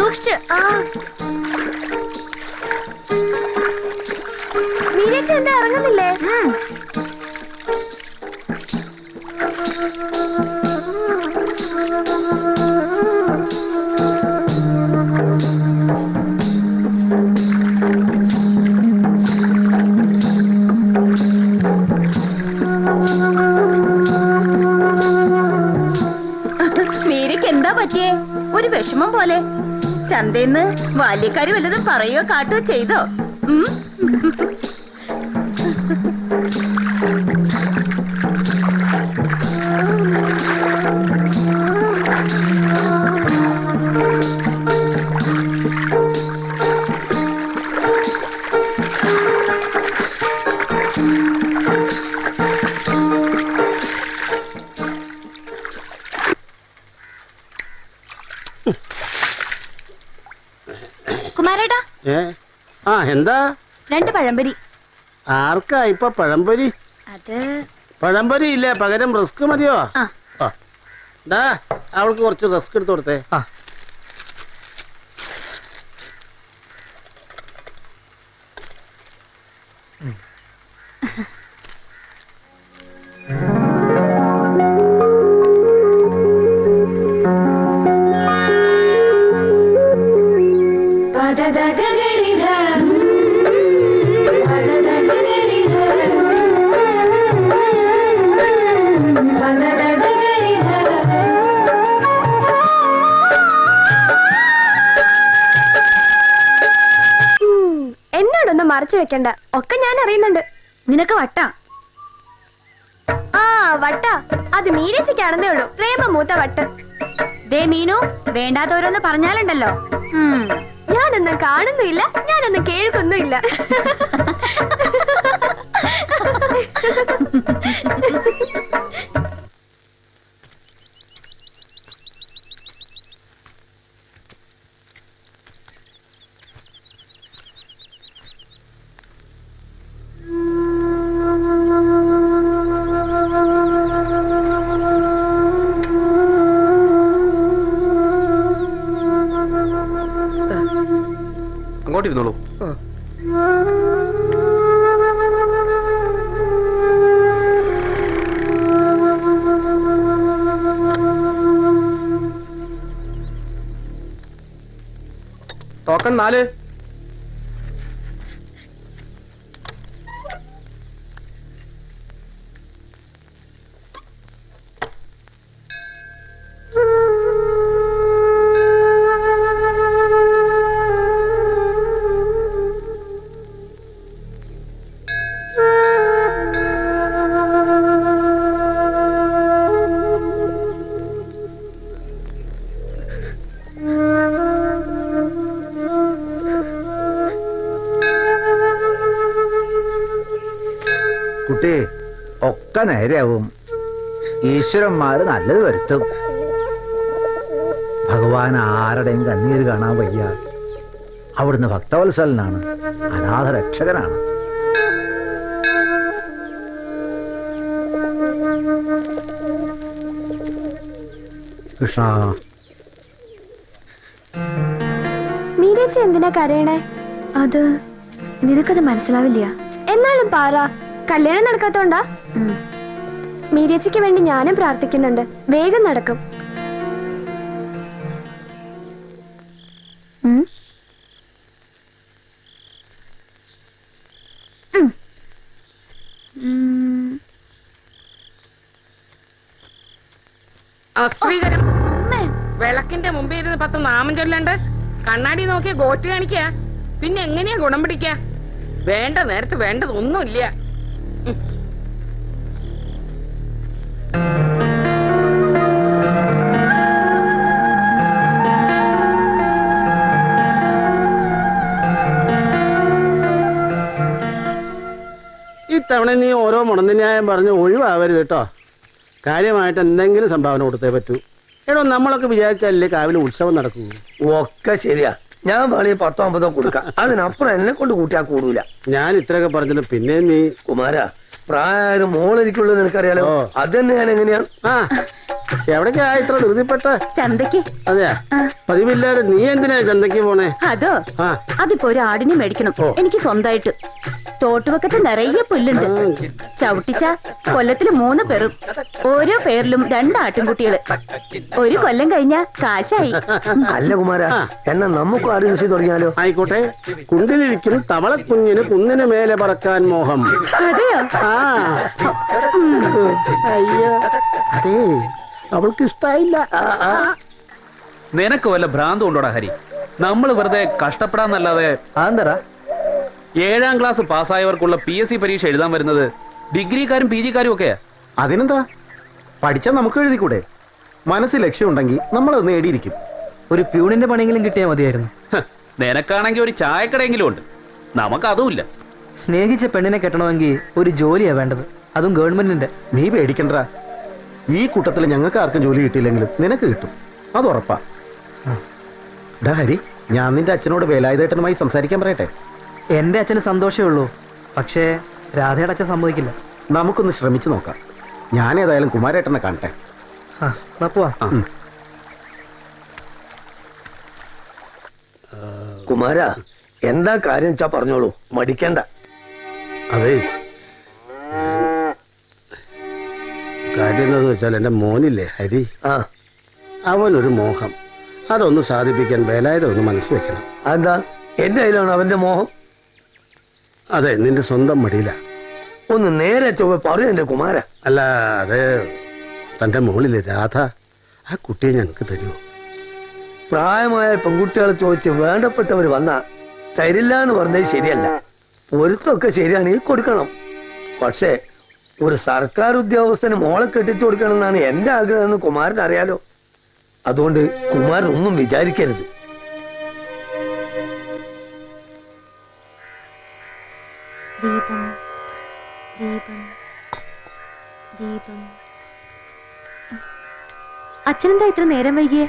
സൂക്ഷിച്ച്. മീരേച്ചി എന്താ ഇറങ്ങുന്നില്ലേ? മീരയ്ക്ക് എന്താ പറ്റിയേ? ഒരു വിഷമം പോലെ. ചന്തേന്ന് ബാല്യക്കാര് വല്ലതും പറയോ കാട്ടോ ചെയ്തോ? കുമാരേട്ടാ, എന്താ? 2 പഴംപൊരി. ആർക്കാ ഇപ്പൊ പഴംപൊരി? അത് പഴംപൊരി ഇല്ലേ, പകരം റിസ്ക് മതിയോ? അവൾക്ക് കുറച്ച് റിസ്ക് എടുത്ത് കൊടുത്തേ. എന്നോടൊന്നും മറച്ചു വെക്കണ്ട, ഒക്കെ ഞാൻ അറിയുന്നുണ്ട്. നിനക്ക് വട്ടാ. വട്ട അത് മീരച്ചിക്കാണെന്നേ ഉള്ളൂ, പ്രേമ മൂത്ത വട്ട്. ദേ മീനു, വേണ്ടാത്തവരൊന്ന് പറഞ്ഞാലുണ്ടല്ലോ. ഞാനൊന്നും കാണുന്നുമില്ല, ഞാനൊന്നും കേൾക്കുന്നുമില്ല. അങ്ങോട്ടിരുന്നോളൂ. ടോക്കൺ 4. കുട്ടി, ഒക്കെ നേരെയാവും. ഈശ്വരന്മാര് നല്ലത് വരുത്തും. ഭഗവാൻ ആരുടെയും കണ്ണീര് കാണാൻ വയ്യ. അവിടുന്ന് ഭക്തവത്സലനാണ്, അനാഥ രക്ഷകനാണ്. കൃഷ്ണ. മീരച്ചി എന്തിനാ കരയണേ? അത് നിനക്കത് മനസ്സിലാവില്ല. എന്നാലും പാറ, കല്യാണം നടക്കാത്തോണ്ടാ? മീരച്ചിക്ക് വേണ്ടി ഞാനും പ്രാർത്ഥിക്കുന്നുണ്ട്, വേഗം നടക്കും. അശ്രീകരം വിളക്കിന്റെ മുമ്പിൽ ഇരുന്ന് 10 നാമം ചൊല്ലണ്ട്. കണ്ണാടി നോക്കിയ ഗോറ്റ് കാണിക്ക. പിന്നെ എങ്ങനെയാ ഗുണം പിടിക്ക? വേണ്ട നേരത്ത് വേണ്ടതൊന്നുമില്ല. ഇത്തവണ നീ ഓരോ മുടന്തിന്യായം പറഞ്ഞ് ഒഴിവാവരുത് കേട്ടോ. കാര്യമായിട്ട് എന്തെങ്കിലും സംഭാവന കൊടുത്തേ പറ്റൂ. എടോ, നമ്മളൊക്കെ വിചാരിച്ചാലേ കാവിലെ ഉത്സവം നടക്കൂ. ഒക്കെ ശരിയാ. ഞാൻ വേണമെങ്കിൽ 10-50 കൊടുക്കാം. അതിനപ്പുറം എന്നെ കൊണ്ട് കൂട്ടിയാ കൂടൂല. ഞാൻ ഇത്രയൊക്കെ പറഞ്ഞിട്ട് പിന്നെ നീ കുമാര, പ്രായം മോളിരിക്കുള്ളത് നിനക്കറിയാലോ. അത് തന്നെ ഞാൻ എങ്ങനെയാ? എവിടേക്കാ ഇത്ര ധൃതിപ്പെട്ട? ചന്തയ്ക്ക്. അതെയാ? പതിവില്ലാതെ നീ എന്തിനാ ചന്തയ്ക്ക് പോണേ? അതോ ആ. അതിപ്പോ ഒരു ആടിനെ മേടിക്കണം എനിക്ക് സ്വന്തമായിട്ട്. തോട്ടുവക്കത്ത് നിറയെ പുല്ലുണ്ട്. ചവിട്ടിച്ച കൊല്ലത്തില് 3 പേരും, ഓരോ പേരിലും 2 ആട്ടിൻകുട്ടികള്. ഒരു കൊല്ലം കഴിഞ്ഞ കാശായി. അല്ല കുമാര, എന്നാ നമുക്കും ആട് കൃഷി തുടങ്ങിയാലോ? ആയിക്കോട്ടെ. കുണ്ടിലിരിക്കും തവളക്കുഞ്ഞിന് കുന്നിന് മേലെ പറക്കാൻ മോഹം. അതെയോ? ആ. അയ്യോ, അതേ അവൾക്ക് ഇഷ്ടായില്ല. നിനക്ക് വല്ല ഭ്രാന്തം ഉണ്ടോടാ ഹരി? നമ്മൾ വെറുതെ കഷ്ടപ്പെടാന്നല്ലാതെ. അതെന്താ? 7ാം ക്ലാസ് പാസ്സായവർക്കുള്ള PSC പരീക്ഷ എഴുതാൻ വരുന്നത് ഡിഗ്രിക്കാരും PGക്കാരും ഒക്കെയാ. അതിനെന്താ? പഠിച്ചാൽ നമുക്ക് എഴുതിക്കൂടെ? മനസ്സിൽ ലക്ഷ്യമുണ്ടെങ്കിൽ നമ്മളത് നേടിയിരിക്കും. ഒരു പ്യൂണിന്റെ പണിയെങ്കിലും കിട്ടിയാൽ മതിയായിരുന്നു. നിനക്കാണെങ്കിൽ ഒരു ചായക്കടയെങ്കിലും ഉണ്ട്, നമുക്കതുമില്ല. സ്നേഹിച്ച പെണ്ണിനെ കെട്ടണമെങ്കിൽ ഒരു ജോലിയാ വേണ്ടത്, അതും ഗവൺമെന്റിന്റെ. നീ പേടിക്കണ്ട. ഈ കൂട്ടത്തിൽ ഞങ്ങൾക്ക് ആർക്കും ജോലി കിട്ടിയില്ലെങ്കിലും നിനക്ക് കിട്ടും, അത് ഉറപ്പാ. ഡാ ഹരി, ഞാൻ നിന്റെ അച്ഛനോട് വേലായുധേട്ടനുമായി സംസാരിക്കാൻ പറയട്ടെ? എന്റെ അച്ഛന് സന്തോഷമേ ഉള്ളൂ, പക്ഷേ രാധയുടെ അച്ഛൻ സമ്മതിക്കില്ല. നമുക്കൊന്ന് ശ്രമിച്ചു നോക്കാം. ഞാൻ ഏതായാലും കുമാരേട്ടനെ കാണട്ടെ. പോവാ. കുമാര, എന്താ കാര്യം വെച്ചാ പറഞ്ഞോളൂ, മടിക്കണ്ട. അതെ, കാര്യം എന്താന്ന് വെച്ചാൽ എന്റെ മോനില്ലേ ഹരി, ആ, അവനൊരു മോഹം. അതൊന്ന് സാധിപ്പിക്കാൻ വേലായുധം ഒന്ന് മനസ്സ് വെക്കണം. അതെന്താ? എന്റെ കയ്യിലാണ് അവന്റെ മോഹം. അതെ, നിന്റെ സ്വന്തം മടിയില. ഒന്ന് നേരെ ചൊവ്വ പറയൂ എന്റെ കുമാര. അല്ല, അത് തന്റെ മോളിലെ രാധ, ആ കുട്ടിയെ ഞങ്ങൾക്ക് തരുമോ? പ്രായമായ പെൺകുട്ടികളെ ചോദിച്ച് വേണ്ടപ്പെട്ടവർ വന്നാ തരില്ല എന്ന് പറഞ്ഞത് ശരിയല്ല. പൊരുത്തൊക്കെ ശരിയാണെങ്കിൽ കൊടുക്കണം. പക്ഷേ ഒരു സർക്കാർ ഉദ്യോഗസ്ഥന് മോളെ കെട്ടിച്ചു കൊടുക്കണം എന്നാണ് എന്റെ ആഗ്രഹം എന്ന് കുമാരൻ അറിയാലോ. അതുകൊണ്ട് കുമാരൻ ഒന്നും വിചാരിക്കരുത്. ദീപം ദീപം ദീപം. അച്ഛനെന്താ ഇത്ര നേരം വൈകിയേ?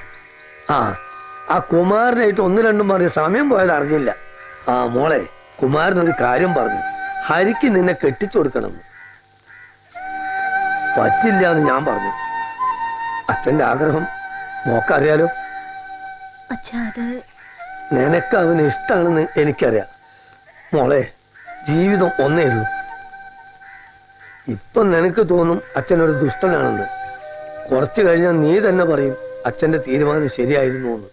ആ കുമാരനായിട്ട് 1-2 മാറി സമയം പോയത് അറിഞ്ഞില്ല. ആ മോളെ, കുമാരനൊരു കാര്യം പറഞ്ഞു. ഹരിക്ക് നിന്നെ കെട്ടിച്ചു കൊടുക്കണമെന്ന്. പറ്റില്ല എന്ന് ഞാൻ പറഞ്ഞു. അച്ഛന്റെ ആഗ്രഹം മോക്കറിയാലോ. അച്ഛാ, അത് നിനക്ക് അവന് ഇഷ്ടാണെന്ന് എനിക്കറിയാം. മോളെ, ജീവിതം ഒന്നേ ഉള്ളൂ. ഇപ്പൊ നിനക്ക് തോന്നും അച്ഛനൊരു ദുഷ്ടനാണെന്ന്. കുറച്ചു കഴിഞ്ഞാൽ നീ തന്നെ പറയും അച്ഛന്റെ തീരുമാനം ശരിയായിരുന്നു എന്ന്.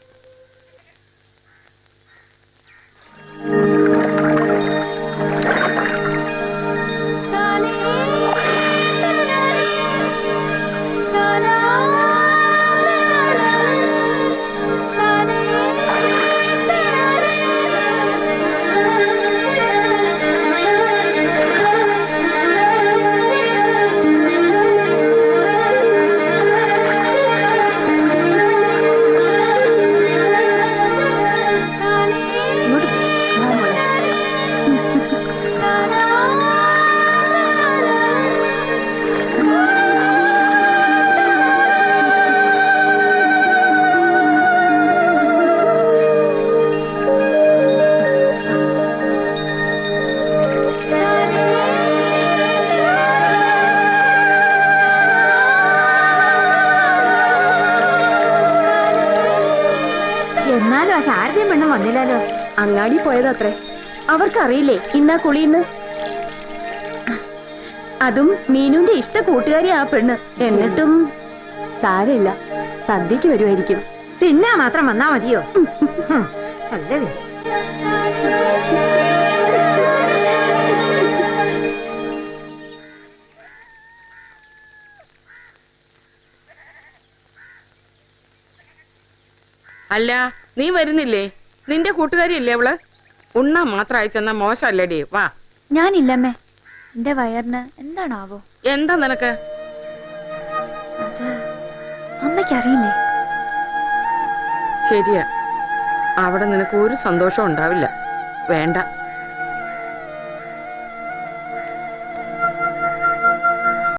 എന്നാലും ആ ശാരദയും പെണ്ണും വന്നില്ലല്ലോ. അങ്ങാടി പോയതത്രേ. അവർക്കറിയില്ലേ ഇന്നാ കുളിന്ന്. അതും മീനുന്റെ ഇഷ്ട കൂട്ടുകാരി ആ പെണ്ണ്. എന്നിട്ടും സാരമില്ല, സദ്യക്ക് വരുമായിരിക്കും. തിന്നാ മാത്രം വന്നാ മതിയോ? അല്ലേ. അല്ല, നീ വരുന്നില്ലേ? നിന്റെ കൂട്ടുകാരിയല്ലേ അവള്? ഉണ്ണാ മാത്രം അയച്ചെന്നാ മോശമല്ലേടി. വാ. ഞാനില്ലമ്മേ, എന്റെ വയറിന് എന്താണാവോ? എന്താ നിനക്ക്? അത് അമ്മയ്ക്കറിയില്ലേ? ശരിയാ, അവിടെ നിനക്ക് ഒരു സന്തോഷം ഉണ്ടാവില്ല. വേണ്ട,